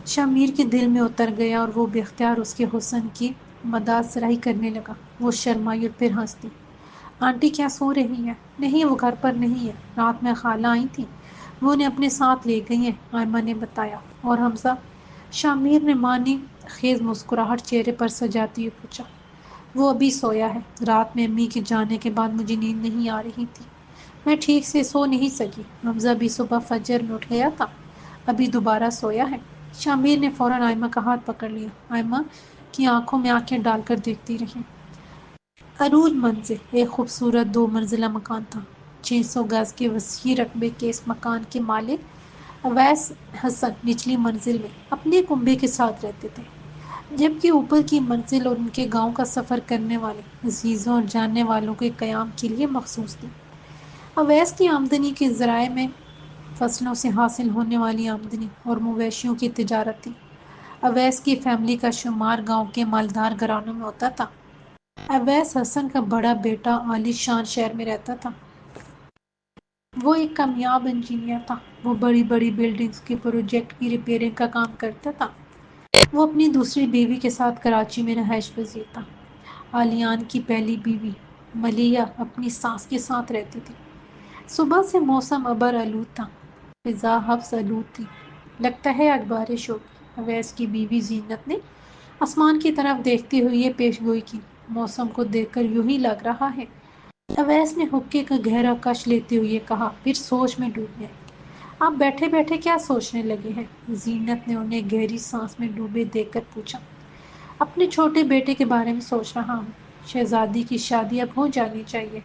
شامیر کے دل میں اتر گیا اور وہ بے اختیار اس کے حسن کی مداح سرائی کرنے لگا۔ وہ شرمائی اور پھر ہنس دی۔ آنٹی کیا سو رہی ہے؟ نہیں، وہ گھر پر نہیں ہے۔ رات میں خالہ آئی تھی، وہ انہیں اپنے ساتھ لے گئی ہیں، آئمہ نے بتایا۔ اور حمزہ؟ شامیر نے معنی خیز مسکراہٹ چہرے پر سجاتے ہوئے پوچھا۔ وہ ابھی سویا ہے۔ رات میں امی کے جانے کے بعد مجھے نیند نہیں آ رہی تھی، میں ٹھیک سے سو نہیں سکی۔ حمزہ بھی صبح فجر میں اٹھ گیا تھا، ابھی دوبارہ سویا ہے۔ شامیر نے فوراً آئمہ کا ہاتھ پکڑ لیا۔ آئمہ کی آنکھوں میں آنکھیں ڈال کر دیکھتی رہی۔ عروج منزل ایک خوبصورت 2 منزلہ مکان تھا۔ 600 گز کے وسیع رقبے کے اس مکان کے مالک اویس حسن نچلی منزل میں اپنے کنبے کے ساتھ رہتے تھے، جبکہ اوپر کی منزل اور ان کے گاؤں کا سفر کرنے والے عزیزوں اور جاننے والوں کے قیام کے لیے مخصوص تھی۔ اویس کی آمدنی کے ذرائع میں فصلوں سے حاصل ہونے والی آمدنی اور مویشیوں کی تجارت تھی۔ اویس کی فیملی کا شمار گاؤں کے مالدار گھرانوں میں ہوتا تھا۔ اویس حسن کا بڑا بیٹا عالی شان شہر میں رہتا تھا۔ وہ ایک کامیاب انجینئر تھا۔ وہ بڑی بڑی بلڈنگز کے پروجیکٹ کی ریپیئرنگ کا کام کرتا تھا۔ وہ اپنی دوسری بیوی کے ساتھ کراچی میں رہائش پذیر تھا۔ عالیان کی پہلی بیوی ملیحہ اپنی ساس کے ساتھ رہتی تھی۔ صبح سے موسم ابر آلود تھا، فضا حفظ آلود تھی۔ لگتا ہے آج بارش ہوگی، اویس کی بیوی زینت نے آسمان کی طرف دیکھتے ہوئے یہ پیش گوئی کی۔ موسم کو دیکھ کر یوں ہی لگ رہا ہے۔ اویس نے حقے کا گہرا کش لیتے ہوئے کہا، پھر سوچ میں ڈوب گئے۔ آپ بیٹھے بیٹھے کیا سوچنے لگے ہیں؟ زینت نے انہیں گہری سانس میں ڈوبے دیکھ کر پوچھا۔ اپنے چھوٹے بیٹے کے بارے میں سوچ رہا ہوں۔ شہزادی کی شادی اب ہو جانی چاہیے۔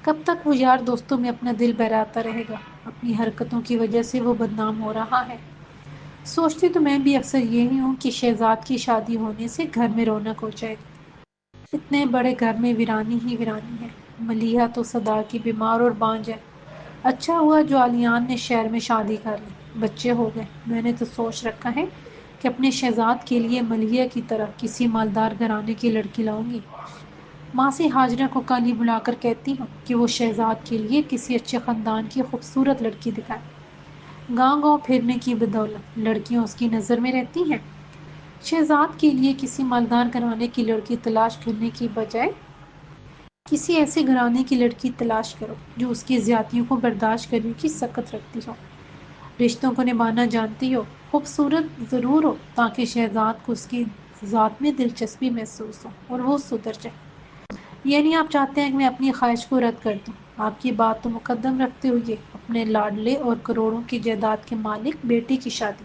کب تک وہ یار دوستوں میں اپنا دل بہلاتا رہے گا؟ اپنی حرکتوں کی وجہ سے وہ بدنام ہو رہا ہے۔ سوچتی تو میں بھی اکثر یہی ہوں کہ شہزاد کی شادی ہونے سے گھر میں رونق ہو جائے گی۔ اتنے بڑے گھر میں ویرانی ہی ویرانی ہے۔ ملیحہ تو صدا کی بیمار اور بانجھ ہے۔ اچھا ہوا جو عالیان نے شہر میں شادی کر لی، بچے ہو گئے۔ میں نے تو سوچ رکھا ہے کہ اپنے شہزاد کے لیے ملیحہ کی طرح کسی مالدار گھرانے کی لڑکی لاؤں گی۔ ماسی ہاجرہ کو کل ہی بلا کر کہتی ہوں کہ وہ شہزاد کے لیے کسی اچھے خاندان کی خوبصورت لڑکی دکھائے۔ گاؤں گاؤں پھرنے کی بدولت لڑکیاں اس کی نظر میں رہتی ہیں۔ شہزاد کے لیے کسی مالدار گھرانے کی لڑکی تلاش کرنے کی بجائے کسی ایسے گھرانے کی لڑکی تلاش کرو جو اس کی زیادتیوں کو برداشت کرنے کی سخت رکھتی ہو، رشتوں کو نبھانا جانتی ہو، خوبصورت ضرور ہو تاکہ شہزاد کو اس کی ذات میں دلچسپی محسوس ہو اور وہ سدھر جائے۔ یعنی آپ چاہتے ہیں کہ میں اپنی خواہش کو رد کر دوں؟ آپ کی بات تو مقدم رکھتے ہوئے اپنے لاڈلے اور کروڑوں کی جائیداد کے مالک بیٹے کی شادی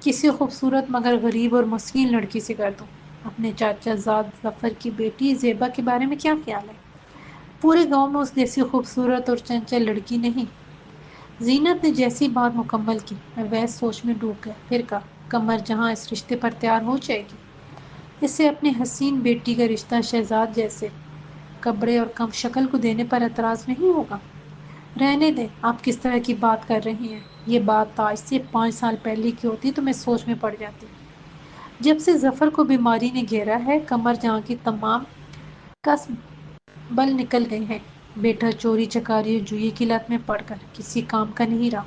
کسی خوبصورت مگر غریب اور مسکین لڑکی سے کر دوں؟ اپنے چاچا زاد ظفر کی بیٹی زیبا کے بارے میں کیا خیال ہے؟ پورے گاؤں میں اس جیسی خوبصورت اور چنچل لڑکی نہیں۔ زینت نے جیسی بات مکمل کی، اویس سوچ میں ڈوب گیا، پھر کہا، قمر جہاں اس رشتے پر تیار ہو جائے گی، اسے اپنے حسین بیٹی کا رشتہ شہزاد جیسے کبڑے اور کم شکل کو دینے پر اعتراض نہیں ہوگا۔ رہنے دیں، آپ کس طرح کی بات کر رہی ہیں؟ یہ بات آج سے 5 سال پہلے کی ہوتی تو میں سوچ میں پڑ جاتی۔ جب سے ظفر کو بیماری نے گھیرا ہے، قمر جہاں کی تمام کسب بل نکل گئے ہیں۔ بیٹا چوری چکاری اور جوئے کی لت میں پڑ کر کسی کام کا نہیں رہا۔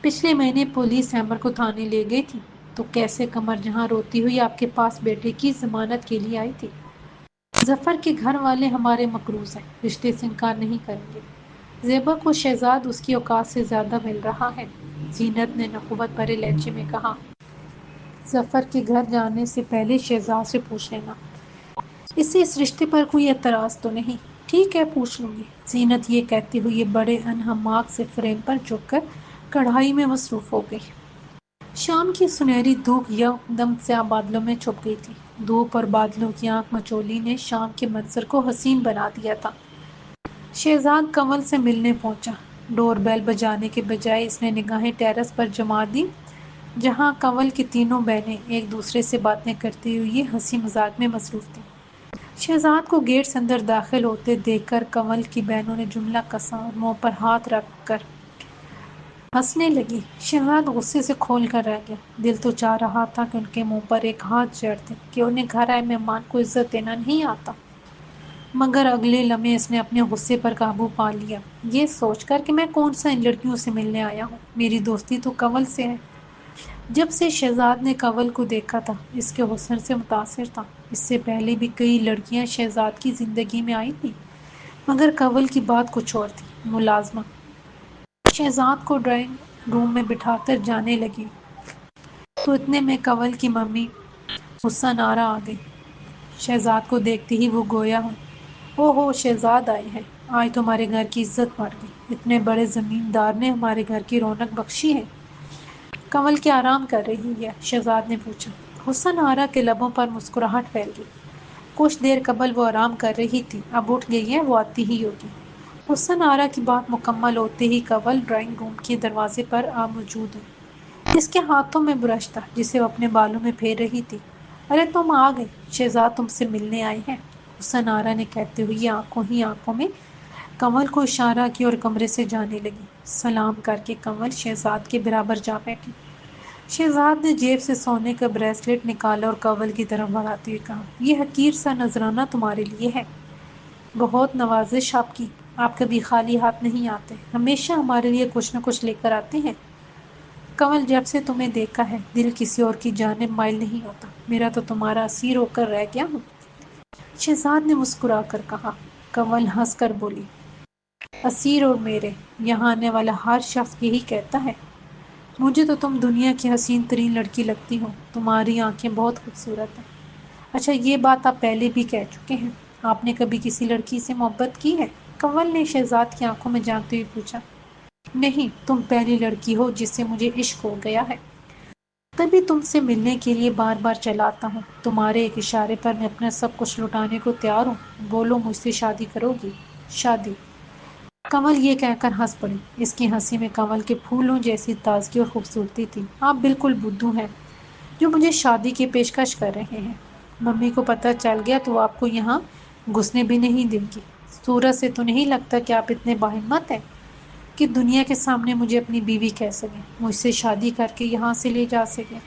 پچھلے مہینے پولیس ہیمر کو تھانے لے گئی تھی تو کیسے قمر جہاں روتی ہوئی آپ کے پاس بیٹے کی ضمانت کے لیے آئی تھی۔ ظفر کے گھر والے ہمارے مقروض ہیں، رشتے سے انکار نہیں کریں گے۔ زیبا کو شہزاد اس کی اوقات سے زیادہ مل رہا ہے، زینت نے نخوت بھرے لہجے میں کہا۔ ظفر کے گھر جانے سے پہلے شہزاد سے پوچھ لینا، اسے اس رشتے پر کوئی اعتراض تو نہیں؟ ٹھیک ہے، پوچھ لوں گی، زینت یہ کہتے ہوئے بڑے انہماک سے فریم پر جھک کر کڑھائی میں مصروف ہو گئی۔ شام کی سنہری دھوپ یکدم سیاہ بادلوں میں چھپ گئی تھی۔ دھوپ اور بادلوں کی آنکھ مچولی نے شام کے منظر کو حسین بنا دیا تھا۔ شہزاد کنول سے ملنے پہنچا۔ ڈور بیل بجانے کے بجائے اس نے نگاہیں ٹیرس پر جما دیں جہاں کنول کی تینوں بہنیں ایک دوسرے سے باتیں کرتے ہوئے ہنسی مذاق میں مصروف تھیں۔ شہزاد کو گیٹ سے اندر داخل ہوتے دیکھ کر کنول کی بہنوں نے جملہ کسا اور منہ پر ہاتھ رکھ کر ہنسنے لگی۔ شہزاد غصے سے کھول کر رہ گیا۔ دل تو چاہ رہا تھا کہ ان کے منہ پر ایک ہاتھ جڑ دے کہ انہیں گھر آئے مہمان کو عزت دینا نہیں آتا، مگر اگلے لمحے اس نے اپنے غصے پر قابو پا لیا، یہ سوچ کر کہ میں کون سا ان لڑکیوں سے ملنے آیا ہوں، میری دوستی تو کنول سے ہے۔ جب سے شہزاد نے کنول کو دیکھا تھا، اس کے حسن سے متاثر تھا۔ اس سے پہلے بھی کئی لڑکیاں شہزاد کی زندگی میں آئی تھیں، مگر کنول کی بات کچھ اور تھی۔ ملازمہ شہزاد کو ڈرائنگ روم میں بٹھا کر جانے لگی تو اتنے میں کنول کی ممی حسن آرا آ گئی۔ شہزاد کو دیکھتے ہی وہ گویا او ہو، شہزاد آئے ہیں، آج تو ہمارے گھر کی عزت بڑھ گئی، اتنے بڑے زمیندار نے ہمارے گھر کی رونق بخشی ہے۔ کنول کیا آرام کر رہی ہے؟ شہزاد نے پوچھا۔ حسن آرا کے لبوں پر مسکراہٹ پھیل گئی۔ کچھ دیر قبل وہ آرام کر رہی تھی، اب اٹھ گئی ہے، وہ آتی ہی ہوگی۔ حسن آرا کی بات مکمل ہوتے ہی کنول ڈرائنگ روم کے دروازے پر آ موجود ہوئی۔ اس کے ہاتھوں میں برش تھا جسے وہ اپنے بالوں میں پھیر رہی تھی۔ ارے تم آ گئے، شہزاد تم سے ملنے آئے ہیں، حسن آرا نے کہتے ہوئے آنکھوں ہی آنکھوں میں کنول کو اشارہ کیا اور کمرے سے جانے لگی۔ سلام کر کے کنول شہزاد کے برابر جا بیٹھی۔ شہزاد نے جیب سے سونے کا بریسلیٹ نکالا اور کنول کی طرف بڑھاتے ہوئے کہا، یہ حقیر سا نذرانہ تمہارے لیے ہے۔ بہت نوازش آپ کی، آپ کبھی خالی ہاتھ نہیں آتے، ہمیشہ ہمارے لیے کچھ نہ کچھ لے کر آتے ہیں۔ کنول، جب سے تمہیں دیکھا ہے دل کسی اور کی جانب مائل نہیں ہوتا. میرا تو تمہارا اسیر ہو کر رہ گیا ہوں. شہزاد نے مسکرا کر کہا. کنول ہنس کر بولی. اسیر اور میرے یہاں آنے والا ہر شخص یہی کہتا ہے. مجھے تو تم دنیا کی حسین ترین لڑکی لگتی ہو. تمہاری آنکھیں بہت خوبصورت ہیں. اچھا، یہ بات آپ پہلے بھی کہہ چکے ہیں. آپ نے کبھی کسی لڑکی سے محبت کی ہے؟ کنول نے شہزاد کی آنکھوں میں جانتے ہوئے پوچھا. نہیں، تم پہلی لڑکی ہو جس سے مجھے عشق ہو گیا ہے. تبھی تم سے ملنے کے لیے بار بار چلا آتا ہوں. تمہارے ایک اشارے پر میں اپنا سب کچھ لٹانے کو تیار ہوں. بولو، مجھ سے شادی کرو گی؟ شادی؟ کنول یہ کہہ کر ہنس پڑی. اس کی ہنسی میں کنول کے پھولوں جیسی تازگی اور خوبصورتی تھی. آپ بالکل بدھو ہیں جو مجھے شادی کی پیشکش کر رہے ہیں. ممی کو پتہ چل گیا تو آپ کو یہاں گھسنے بھی نہیں دیں گی. صورت سے تو نہیں لگتا کہ آپ اتنے باہمت ہیں کہ دنیا کے سامنے مجھے اپنی بیوی کہہ سکیں، مجھ سے شادی کر کے یہاں سے لے جا سکیں.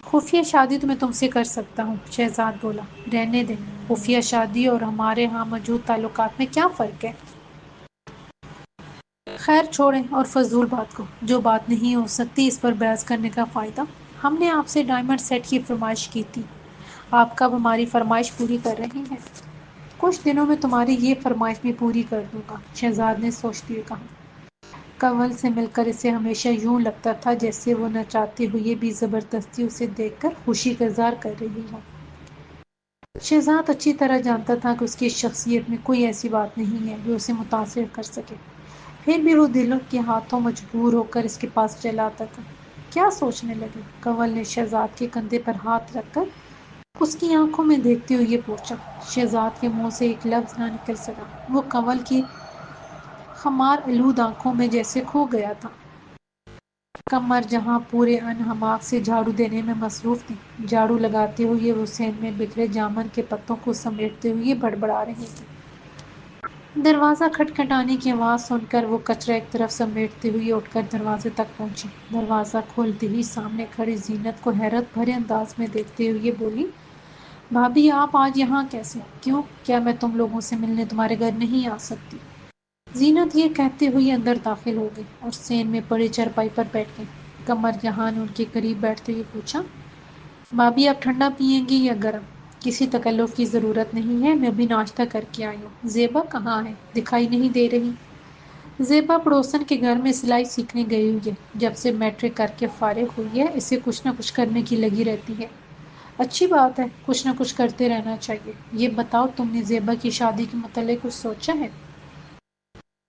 خفیہ شادی تو میں تم سے کر سکتا ہوں، شہزاد بولا. رہنے دیں. خفیہ شادی اور ہمارے ہاں موجود تعلقات میں کیا فرق ہے؟ خیر چھوڑیں اور فضول بات کو. جو بات نہیں ہو سکتی اس پر بحث کرنے کا فائدہ. ہم نے آپ سے ڈائمنڈ سیٹ کی فرمائش کی تھی. آپ کب ہماری فرمائش پوری کر رہے ہیں؟ کچھ دنوں میں تمہاری یہ فرمائش بھی پوری کر دوں گا، شہزاد نے سوچتے ہوئے کہا. کنول سے مل کر اسے ہمیشہ یوں لگتا تھا جیسے وہ نہ چاہتے ہوئے بھی زبردستی اسے دیکھ کر خوشی کا اظہار کر رہی ہو. شہزاد اچھی طرح جانتا تھا کہ اس کی شخصیت میں کوئی ایسی بات نہیں ہے جو اسے متاثر کر سکے. پھر بھی وہ دلوں کے ہاتھوں مجبور ہو کر اس کے پاس چلا آتا تھا. کیا سوچنے لگے؟ کنول نے شہزاد کے کندھے پر ہاتھ رکھ کر اس کی آنکھوں میں دیکھتے ہوئے یہ پوچھا. شہزاد کے منہ سے ایک لفظ نہ نکل سکا. وہ کنول کی خمار آلود آنکھوں میں جیسے کھو گیا تھا. قمر جہاں پورے انہماک سے جھاڑو دینے میں مصروف تھی. جھاڑو لگاتے ہوئے وہ صحن میں بکھرے جامن کے پتوں کو سمیٹتے ہوئے بڑبڑا رہی تھی. دروازہ کھٹکھٹانے کی آواز سن کر وہ کچرا ایک طرف سمیٹتے ہوئے اٹھ کر دروازے تک پہنچی. دروازہ کھولتے ہی سامنے کھڑی زینت کو حیرت بھرے انداز میں دیکھتے ہوئے بولی. بھابھی، آپ آج یہاں کیسے؟ کیوں؟ کیا میں تم لوگوں سے ملنے تمہارے گھر نہیں آ سکتی؟ زینت یہ کہتے ہوئے اندر داخل ہو گئی اور صحن میں پڑی چارپائی پر بیٹھ گئی. قمر جہاں نے ان کے قریب بیٹھتے ہوئے پوچھا. بھابھی، آپ ٹھنڈا پئیں گی یا گرم؟ کسی تکلف کی ضرورت نہیں ہے، میں بھی ناشتہ کر کے آئی ہوں. زیبا کہاں ہے؟ دکھائی نہیں دے رہی. زیبا پڑوسن کے گھر میں سلائی سیکھنے گئی ہوئی ہے. جب سے میٹرک کر کے فارغ ہوئی ہے اسے کچھ نہ کچھ کرنے کی لگی رہتی ہے. اچھی بات ہے، کچھ نہ کچھ کرتے رہنا چاہیے. یہ بتاؤ، تم نے زیبا کی شادی کے متعلق کچھ سوچا ہے؟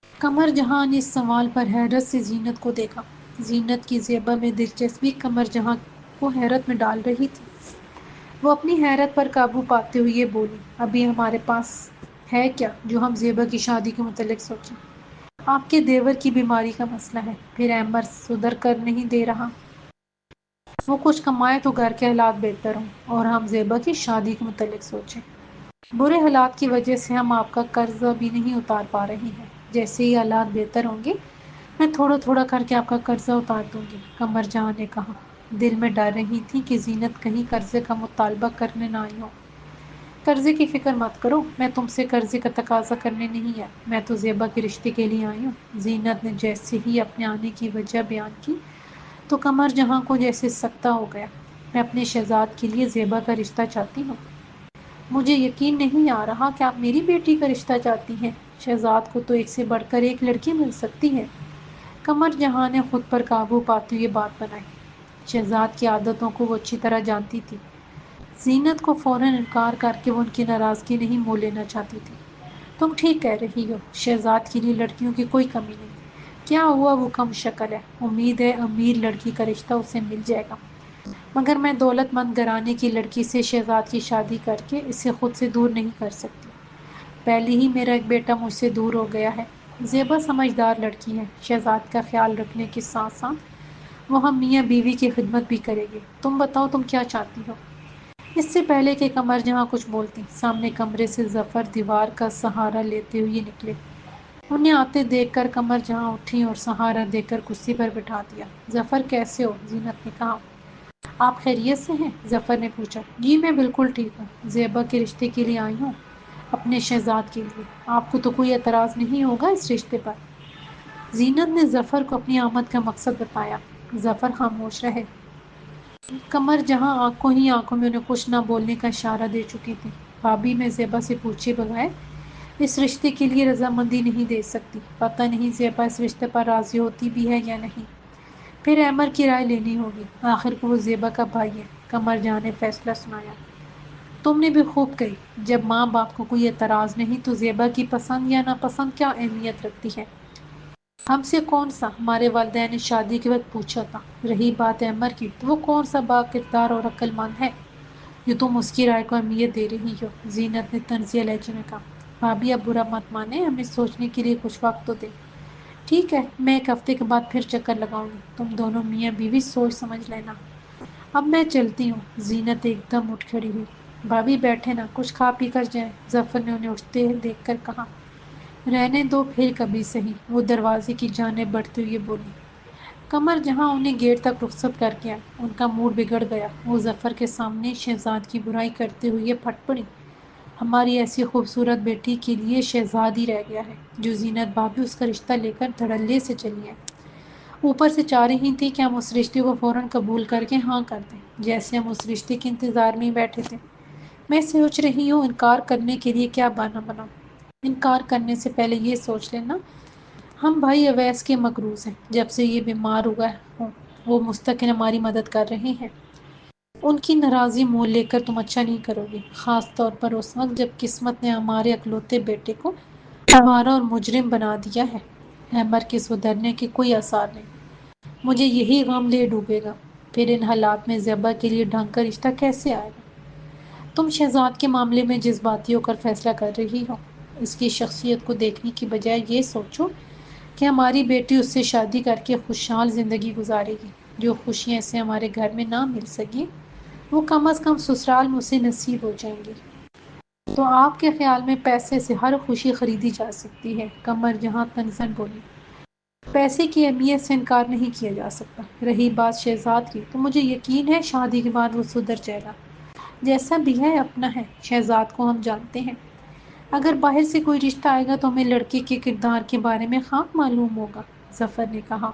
قمر جہاں نے اس سوال پر حیرت سے زینت کو دیکھا. زینت کی زیبا میں دلچسپی قمر جہاں کو حیرت میں ڈال رہی تھی. وہ اپنی حیرت پر قابو پاتے ہوئے بولی. ابھی ہمارے پاس ہے کیا جو ہم زیبا کی شادی کے متعلق سوچیں؟ آپ کے دیور کی بیماری کا مسئلہ ہے. پھر ایمبر سدھر کر نہیں دے رہا. وہ کچھ کمائے تو گھر کے حالات بہتر ہوں اور ہم زیبا کی شادی کے متعلق سوچیں. برے حالات کی وجہ سے ہم آپ کا قرضہ بھی نہیں اتار پا رہے ہیں. جیسے ہی حالات بہتر ہوں گے میں تھوڑا تھوڑا کر کے آپ کا قرضہ اتار دوں گی، قمر جہاں نے کہا. دل میں ڈر رہی تھی کہ زینت کہیں قرضے کا مطالبہ کرنے نہ آئی ہو. قرضے کی فکر مت کرو، میں تم سے قرضے کا تقاضا کرنے نہیں آئی. میں تو زیبا کے رشتے کے لیے آئی ہوں. زینت نے جیسے ہی اپنے آنے کی وجہ بیان کی تو قمر جہاں کو جیسے سکتہ ہو گیا. میں اپنے شہزاد کے لیے زیبا کا رشتہ چاہتی ہوں. مجھے یقین نہیں آ رہا کہ آپ میری بیٹی کا رشتہ چاہتی ہیں. شہزاد کو تو ایک سے بڑھ کر ایک لڑکی مل سکتی ہے. قمر جہاں نے خود پر قابو پاتے ہوئے بات بنائی. شہزاد کی عادتوں کو وہ اچھی طرح جانتی تھی. زینت کو فوراً انکار کر کے وہ ان کی ناراضگی نہیں مول لینا چاہتی تھی. تم ٹھیک کہہ رہی ہو، شہزاد کے لیے لڑکیوں کی کوئی کمی نہیں. کیا ہوا، وہ کم شکل ہے. امید ہے امیر لڑکی کا رشتہ اسے مل جائے گا. مگر میں دولت مند گھرانے کی لڑکی سے شہزاد کی شادی کر کے اسے خود سے دور نہیں کر سکتی. پہلے ہی میرا ایک بیٹا مجھ سے دور ہو گیا ہے. زیبا سمجھدار لڑکی ہے. شہزاد کا خیال رکھنے کے ساتھ ساتھ وہ ہم میاں بیوی کی خدمت بھی کرے گی. تم بتاؤ، تم کیا چاہتی ہو؟ اس سے پہلے کہ قمر جہاں کچھ بولتی، سامنے کمرے سے ظفر دیوار کا سہارا لیتے ہوئے نکلے. انہیں آتے دیکھ کر قمر جہاں اٹھی اور سہارا دے کر کرسی پر بٹھا دیا. ظفر، کیسے ہو؟ زینت نے کہا. آپ خیریت سے ہیں؟ ظفر نے پوچھا. جی میں بالکل ٹھیک ہوں. زیبا کے رشتے کے لیے آئی ہوں، اپنے شہزاد کے لیے. آپ کو تو کوئی اعتراض نہیں ہوگا اس رشتے پر؟ زینت نے ظفر کو اپنی آمد کا مقصد بتایا. ظفر خاموش رہے۔ قمر جہاں آنکھوں ہی آنکھوں میں انہیں کچھ نہ بولنے کا اشارہ دے چکی تھی۔ بھابھی میں زیبا سے پوچھے بغیر اس رشتے کے لیے رضامندی نہیں دے سکتی۔ پتہ نہیں زیبا اس رشتے پر راضی ہوتی بھی ہے یا نہیں۔ پھر عمر کی رائے لینی ہوگی، آخر کو وہ زیبا کا بھائی ہے۔ قمر جہاں نے فیصلہ سنایا۔ تم نے بھی خوب کہی، جب ماں باپ کو کوئی اعتراض نہیں تو زیبا کی پسند یا ناپسند کیا اہمیت رکھتی ہے؟ ہم سے کون سا؟ ہمارے والدین نے شادی کے وقت پوچھا تھا۔ رہی بات عمر کی تو وہ کون سا با کردار اور عقل مند ہے جو تم اس کی رائے کو اہمیت دے رہی ہو؟ زینت نے طنزیہ لہجے میں کہا۔ بھابھی اب برا مت مانے، ہمیں سوچنے کے لیے کچھ وقت تو دے۔ ٹھیک ہے، میں ایک ہفتے کے بعد پھر چکر لگاؤں گی، تم دونوں میاں بیوی سوچ سمجھ لینا۔ اب میں چلتی ہوں۔ زینت ایک دم اٹھ کھڑی ہوئی۔ بھابھی بیٹھے نا، کچھ کھا پی کر جائیں۔ ظفر نے انہیں اٹھتے دیکھ کر کہا۔ رہنے دو، پھر کبھی سہی، وہ دروازے کی جانب بڑھتے ہوئے بولی۔ قمر جہاں انہیں گیٹ تک رخصت کر کے آئی، ان کا موڈ بگڑ گیا۔ وہ ظفر کے سامنے شہزاد کی برائی کرتے ہوئے پھٹ پڑی۔ ہماری ایسی خوبصورت بیٹی کے لیے شہزاد ہی رہ گیا ہے جو زینت بھابھی اس کا رشتہ لے کر دھڑلے سے چلی آئیں۔ اوپر سے چاہ رہی تھی کہ ہم اس رشتے کو فوراً قبول کر کے ہاں کر دیں، جیسے ہم اس رشتے کے انتظار میں ہی بیٹھے تھے۔ میں سوچ رہی ہوں انکار کرنے کے لیے کیا بہانہ بناؤں۔ انکار کرنے سے پہلے یہ سوچ لینا، ہم بھائی اویس کے مقروض ہیں۔ جب سے یہ بیمار ہوا ہوں وہ مستقل ہماری مدد کر رہے ہیں۔ ان کی ناراضی مول لے کر تم اچھا نہیں کرو گی، خاص طور پر اس وقت جب قسمت نے ہمارے اکلوتے بیٹے کو آوارہ اور مجرم بنا دیا ہے۔ عمر کے سدھرنے کے کوئی آثار نہیں۔ مجھے یہی غم لے ڈوبے گا۔ پھر ان حالات میں زیبا کے لیے ڈھنگ کا رشتہ کیسے آئے گا؟ تم شہزاد کے معاملے میں جذباتی ہو کر فیصلہ کر رہی ہو۔ اس کی شخصیت کو دیکھنے کی بجائے یہ سوچو کہ ہماری بیٹی اس سے شادی کر کے خوشحال زندگی گزارے گی۔ جو خوشیاں اسے ہمارے گھر میں نہ مل سکیں وہ کم از کم سسرال میں اسے نصیب ہو جائیں گی۔ تو آپ کے خیال میں پیسے سے ہر خوشی خریدی جا سکتی ہے؟ قمر جہاں تنزن بولی۔ پیسے کی اہمیت سے انکار نہیں کیا جا سکتا۔ رہی بات شہزاد کی تو مجھے یقین ہے شادی کے بعد وہ سدھر جائے گا۔ جیسا بھی ہے اپنا ہے، شہزاد کو ہم جانتے ہیں۔ اگر باہر سے کوئی رشتہ آئے گا تو ہمیں لڑکے کے کردار کے بارے میں خام معلوم ہوگا، ظفر نے کہا۔